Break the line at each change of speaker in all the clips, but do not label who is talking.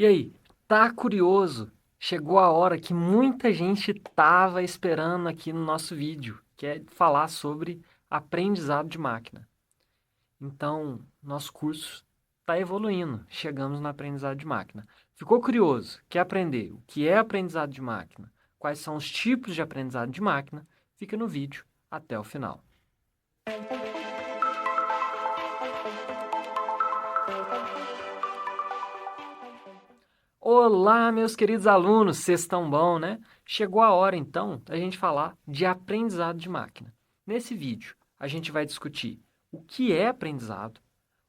E aí, tá curioso? Chegou a hora que muita gente tava esperando aqui no nosso vídeo, que é falar sobre aprendizado de máquina. Então, nosso curso está evoluindo, chegamos no aprendizado de máquina. Ficou curioso? Quer aprender o que é aprendizado de máquina? Quais são os tipos de aprendizado de máquina? Fica no vídeo até o final. Olá, meus queridos alunos, vocês estão bom, né? Chegou a hora, então, da gente falar de aprendizado de máquina. Nesse vídeo, a gente vai discutir o que é aprendizado,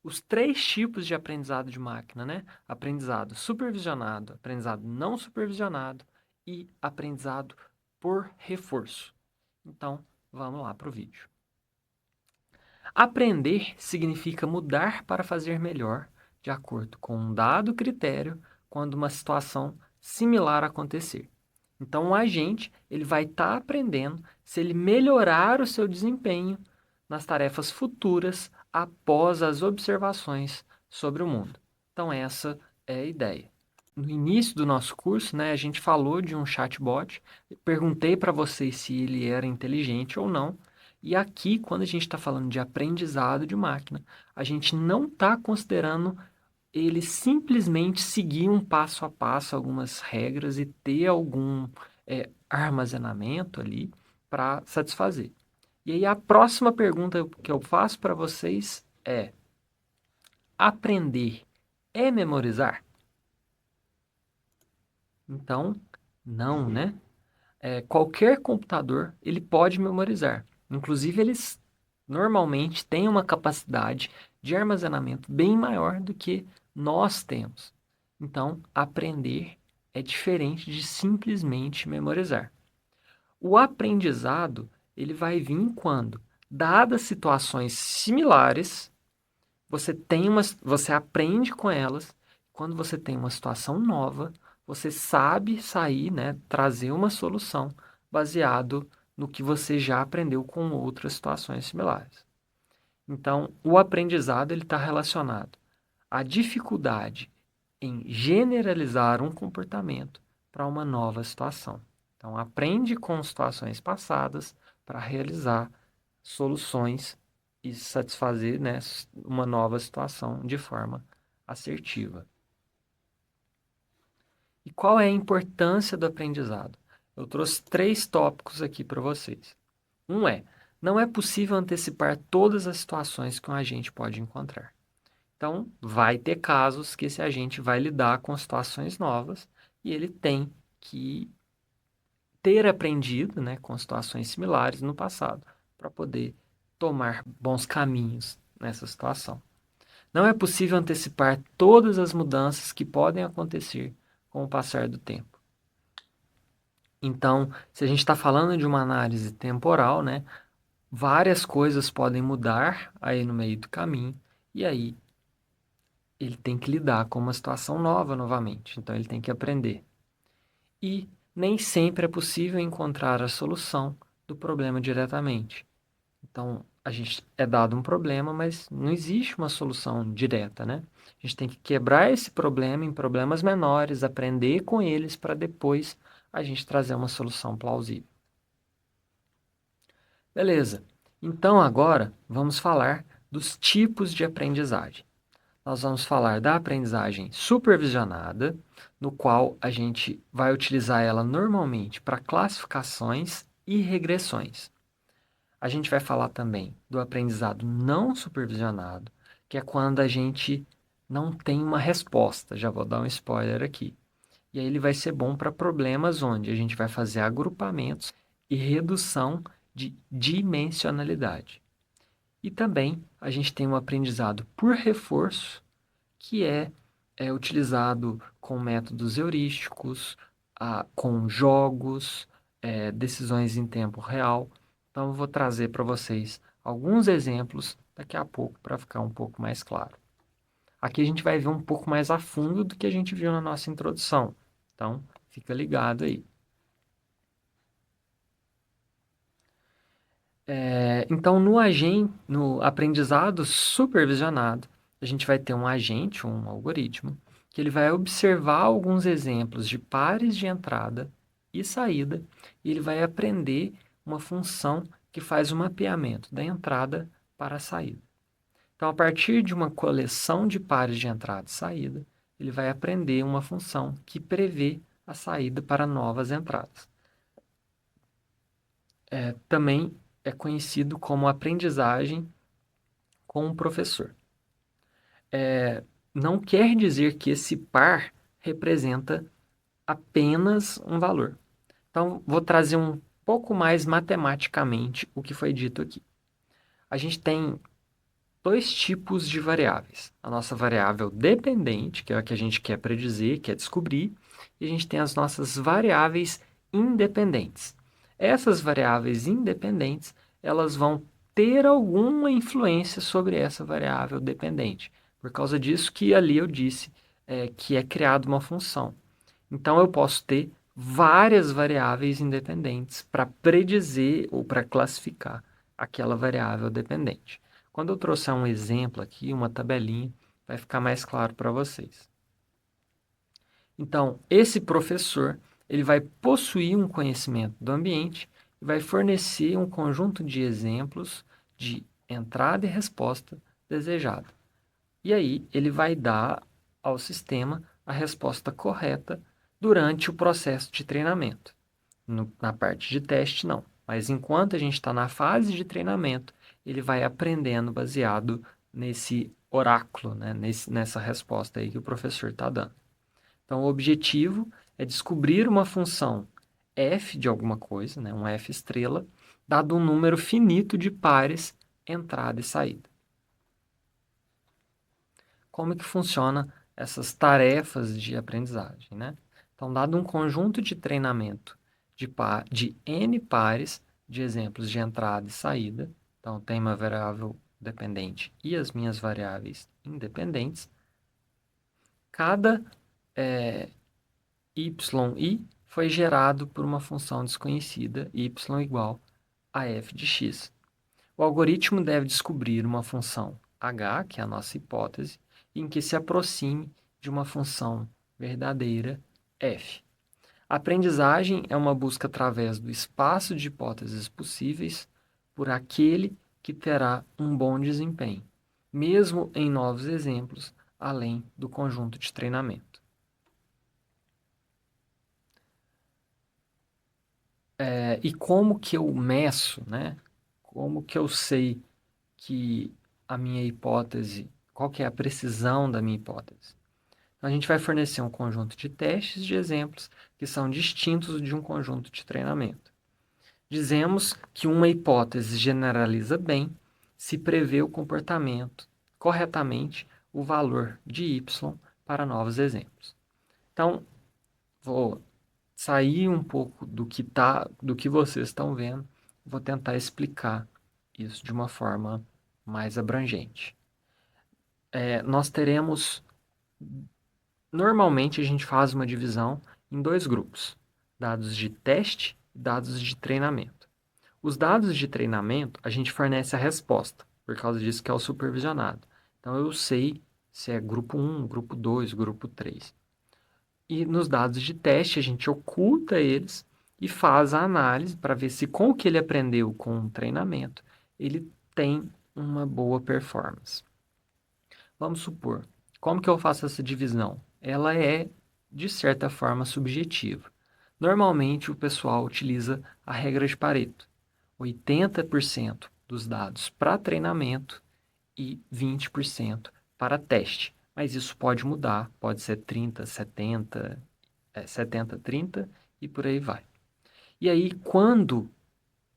os três tipos de aprendizado de máquina, né? Aprendizado supervisionado, aprendizado não supervisionado e aprendizado por reforço. Então, vamos lá para o vídeo. Aprender significa mudar para fazer melhor, de acordo com um dado critério, quando uma situação similar acontecer. Então, o agente ele vai estar aprendendo se ele melhorar o seu desempenho nas tarefas futuras após as observações sobre o mundo. Então, essa é a ideia. No início do nosso curso, né, a gente falou de um chatbot, perguntei para vocês se ele era inteligente ou não, e aqui, quando a gente está falando de aprendizado de máquina, a gente não está considerando ele simplesmente seguir um passo a passo, algumas regras e ter algum armazenamento ali para satisfazer. E aí a próxima pergunta que eu faço para vocês é: aprender é memorizar? Então, não, né? Qualquer computador ele pode memorizar. Inclusive, eles normalmente têm uma capacidade de armazenamento bem maior do que nós temos. Então, aprender é diferente de simplesmente memorizar. O aprendizado ele vai vir quando, dadas situações similares, você aprende com elas. Quando você tem uma situação nova, você sabe sair, né, trazer uma solução baseado no que você já aprendeu com outras situações similares. Então, o aprendizado ele está relacionado à dificuldade em generalizar um comportamento para uma nova situação. Então, aprende com situações passadas para realizar soluções e satisfazer, né, uma nova situação de forma assertiva. E qual é a importância do aprendizado? Eu trouxe três tópicos aqui para vocês. Um é, não é possível antecipar todas as situações que um agente pode encontrar. Então, vai ter casos que esse agente vai lidar com situações novas e ele tem que ter aprendido, né, com situações similares no passado para poder tomar bons caminhos nessa situação. Não é possível antecipar todas as mudanças que podem acontecer com o passar do tempo. Então, se a gente está falando de uma análise temporal, né, várias coisas podem mudar aí no meio do caminho, e aí ele tem que lidar com uma situação nova novamente. Então, ele tem que aprender. E nem sempre é possível encontrar a solução do problema diretamente. Então, a gente é dado um problema, mas não existe uma solução direta, né? A gente tem que quebrar esse problema em problemas menores, aprender com eles para depois a gente trazer uma solução plausível. Beleza. Então, agora vamos falar dos tipos de aprendizagem. Nós vamos falar da aprendizagem supervisionada, no qual a gente vai utilizar ela normalmente para classificações e regressões. A gente vai falar também do aprendizado não supervisionado, que é quando a gente não tem uma resposta. Já vou dar um spoiler aqui. E aí ele vai ser bom para problemas onde a gente vai fazer agrupamentos e redução de dimensionalidade. E também a gente tem um aprendizado por reforço, que é utilizado com métodos heurísticos, com jogos, decisões em tempo real. Então, eu vou trazer para vocês alguns exemplos daqui a pouco para ficar um pouco mais claro. Aqui a gente vai ver um pouco mais a fundo do que a gente viu na nossa introdução. Então, fica ligado aí. Então, no aprendizado supervisionado, a gente vai ter um agente, um algoritmo, que ele vai observar alguns exemplos de pares de entrada e saída, e ele vai aprender uma função que faz o mapeamento da entrada para a saída. Então, a partir de uma coleção de pares de entrada e saída, ele vai aprender uma função que prevê a saída para novas entradas. Também é conhecido como aprendizagem com o professor. Não quer dizer que esse par representa apenas um valor. Então, vou trazer um pouco mais matematicamente o que foi dito aqui. A gente tem dois tipos de variáveis. A nossa variável dependente, que é a que a gente quer predizer, quer descobrir, e a gente tem as nossas variáveis independentes. Essas variáveis independentes, elas vão ter alguma influência sobre essa variável dependente. Por causa disso que ali eu disse que é criada uma função. Então, eu posso ter várias variáveis independentes para predizer ou para classificar aquela variável dependente. Quando eu trouxer um exemplo aqui, uma tabelinha, vai ficar mais claro para vocês. Então, esse professor, ele vai possuir um conhecimento do ambiente e vai fornecer um conjunto de exemplos de entrada e resposta desejada. E aí, ele vai dar ao sistema a resposta correta durante o processo de treinamento. Na parte de teste, não. Mas enquanto a gente está na fase de treinamento, ele vai aprendendo baseado nesse oráculo, né? Nessa resposta aí que o professor está dando. Então, o objetivo é descobrir uma função f de alguma coisa, né? Um f estrela, dado um número finito de pares entrada e saída. Como que funciona essas tarefas de aprendizagem, né? Então, dado um conjunto de treinamento de N pares de exemplos de entrada e saída, então tem uma variável dependente e as minhas variáveis independentes, cada yi foi gerado por uma função desconhecida, y igual a f de x. O algoritmo deve descobrir uma função h, que é a nossa hipótese, em que se aproxime de uma função verdadeira f. A aprendizagem é uma busca através do espaço de hipóteses possíveis por aquele que terá um bom desempenho, mesmo em novos exemplos, além do conjunto de treinamento. E como que eu meço, né? Como que eu sei que a minha hipótese, qual que é a precisão da minha hipótese? Então, a gente vai fornecer um conjunto de testes de exemplos que são distintos de um conjunto de treinamento. Dizemos que uma hipótese generaliza bem se prevê o comportamento corretamente o valor de y para novos exemplos. Então, vou sair um pouco do que vocês estão vendo, vou tentar explicar isso de uma forma mais abrangente. Nós teremos, normalmente a gente faz uma divisão em dois grupos, dados de teste e dados de treinamento. Os dados de treinamento, a gente fornece a resposta, por causa disso que é o supervisionado. Então, eu sei se é grupo 1, grupo 2, grupo 3. E nos dados de teste, a gente oculta eles e faz a análise para ver se com o que ele aprendeu com o treinamento, ele tem uma boa performance. Vamos supor, como que eu faço essa divisão? Ela é, de certa forma, subjetiva. Normalmente, o pessoal utiliza a regra de Pareto. 80% dos dados para treinamento e 20% para teste. Mas isso pode mudar, pode ser 30, 70, 70, 30 e por aí vai. E aí, quando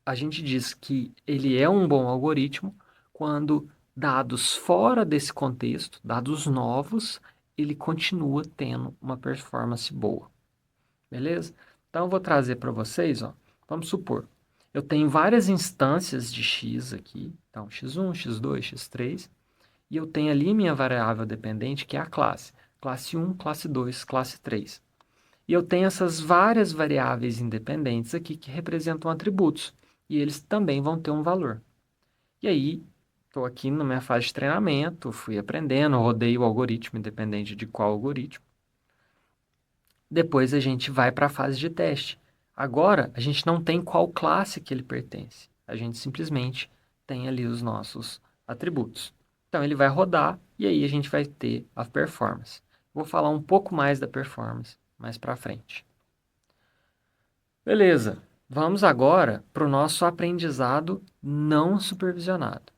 a gente diz que ele é um bom algoritmo, quando dados fora desse contexto, dados novos, ele continua tendo uma performance boa. Beleza? Então, eu vou trazer para vocês, ó, vamos supor, eu tenho várias instâncias de x aqui, então x1, x2, x3, e eu tenho ali minha variável dependente, que é a classe 1, classe 2, classe 3. E eu tenho essas várias variáveis independentes aqui que representam atributos, e eles também vão ter um valor. E aí, estou aqui na minha fase de treinamento, fui aprendendo, rodei o algoritmo, independente de qual algoritmo. Depois a gente vai para a fase de teste. Agora, a gente não tem qual classe que ele pertence. A gente simplesmente tem ali os nossos atributos. Então, ele vai rodar e aí a gente vai ter a performance. Vou falar um pouco mais da performance mais para frente. Beleza. Vamos agora para o nosso aprendizado não supervisionado.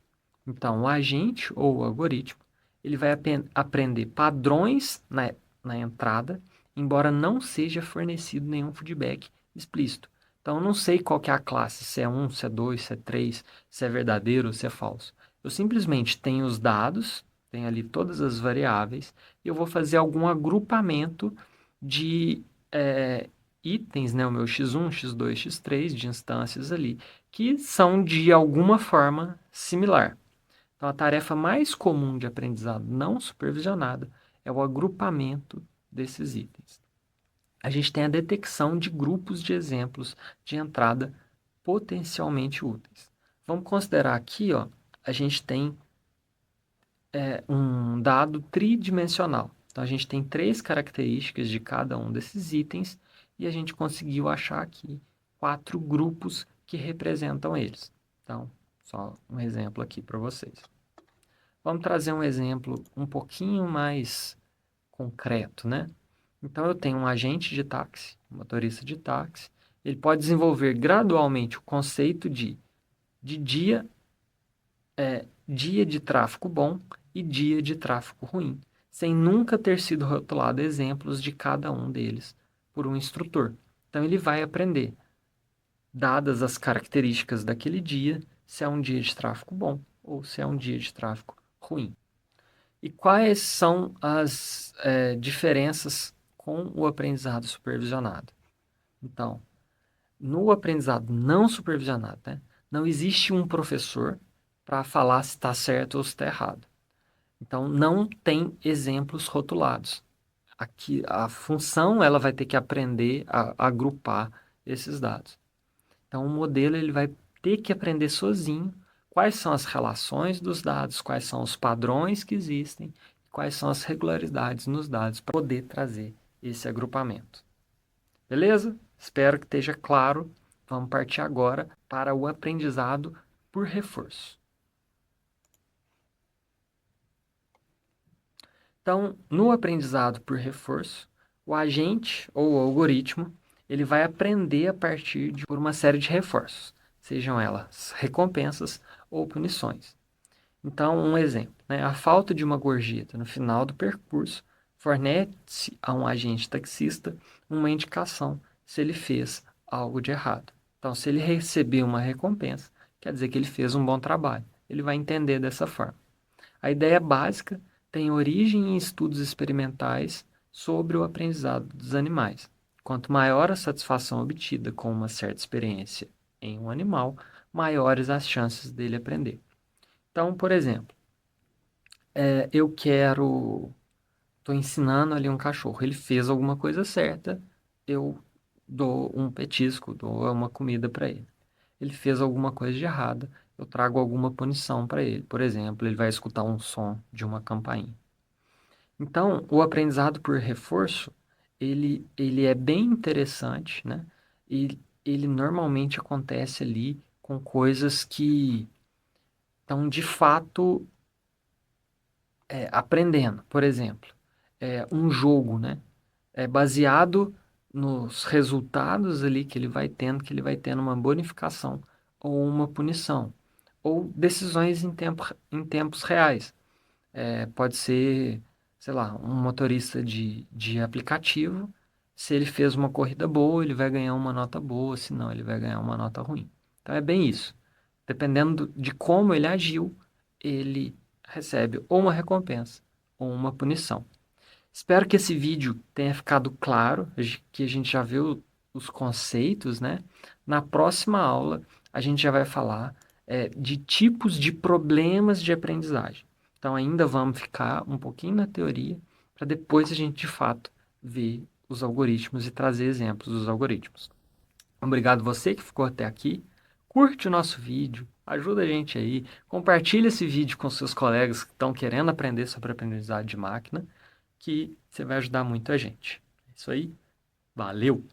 Então, o agente ou o algoritmo, ele vai aprender padrões na entrada, embora não seja fornecido nenhum feedback explícito. Então, eu não sei qual que é a classe, se é um, se é 2, se é 3, se é verdadeiro ou se é falso. Eu simplesmente tenho os dados, tenho ali todas as variáveis, e eu vou fazer algum agrupamento de itens, né? O meu x1, x2, x3, de instâncias ali, que são de alguma forma similar. Então, a tarefa mais comum de aprendizado não supervisionado é o agrupamento desses itens. A gente tem a detecção de grupos de exemplos de entrada potencialmente úteis. Vamos considerar aqui, ó, a gente tem um dado tridimensional. Então, a gente tem 3 características de cada um desses itens e a gente conseguiu achar aqui 4 grupos que representam eles. Então, só um exemplo aqui para vocês. Vamos trazer um exemplo um pouquinho mais concreto, né? Então, eu tenho um agente de táxi, um motorista de táxi. Ele pode desenvolver gradualmente o conceito de dia de tráfego bom e dia de tráfego ruim, sem nunca ter sido rotulado exemplos de cada um deles por um instrutor. Então, ele vai aprender, dadas as características daquele dia, se é um dia de tráfego bom ou se é um dia de tráfego ruim. E quais são as diferenças com o aprendizado supervisionado? Então, no aprendizado não supervisionado, né, não existe um professor para falar se está certo ou se está errado. Então, não tem exemplos rotulados. Aqui, a função ela vai ter que aprender a agrupar esses dados. Então, o modelo ele vai ter que aprender sozinho quais são as relações dos dados, quais são os padrões que existem, quais são as regularidades nos dados para poder trazer esse agrupamento. Beleza? Espero que esteja claro. Vamos partir agora para o aprendizado por reforço. Então, no aprendizado por reforço, o agente ou o algoritmo ele vai aprender a partir de uma série de reforços, sejam elas recompensas ou punições. Então, um exemplo, né? A falta de uma gorjeta no final do percurso fornece a um agente taxista uma indicação se ele fez algo de errado. Então, se ele receber uma recompensa, quer dizer que ele fez um bom trabalho. Ele vai entender dessa forma. A ideia básica tem origem em estudos experimentais sobre o aprendizado dos animais. Quanto maior a satisfação obtida com uma certa experiência em um animal, maiores as chances dele aprender. Então, por exemplo, eu estou ensinando ali um cachorro, ele fez alguma coisa certa, eu dou um petisco, dou uma comida para ele. Ele fez alguma coisa de errada, eu trago alguma punição para ele. Por exemplo, ele vai escutar um som de uma campainha. Então, o aprendizado por reforço, ele é bem interessante, né? E ele normalmente acontece ali com coisas que estão de fato aprendendo. Por exemplo, um jogo, né? É baseado nos resultados ali que ele vai tendo uma bonificação ou uma punição, ou decisões em tempos reais. Pode ser, sei lá, um motorista de aplicativo. Se ele fez uma corrida boa, ele vai ganhar uma nota boa, se não, ele vai ganhar uma nota ruim. Então é bem isso. Dependendo de como ele agiu, ele recebe ou uma recompensa ou uma punição. Espero que esse vídeo tenha ficado claro, que a gente já viu os conceitos, né? Na próxima aula, a gente já vai falar de tipos de problemas de aprendizagem. Então, ainda vamos ficar um pouquinho na teoria, para depois a gente, de fato, ver os algoritmos e trazer exemplos dos algoritmos. Obrigado você que ficou até aqui. Curte o nosso vídeo, ajuda a gente aí, compartilha esse vídeo com seus colegas que estão querendo aprender sobre aprendizagem de máquina que você vai ajudar muito a gente. É isso aí. Valeu!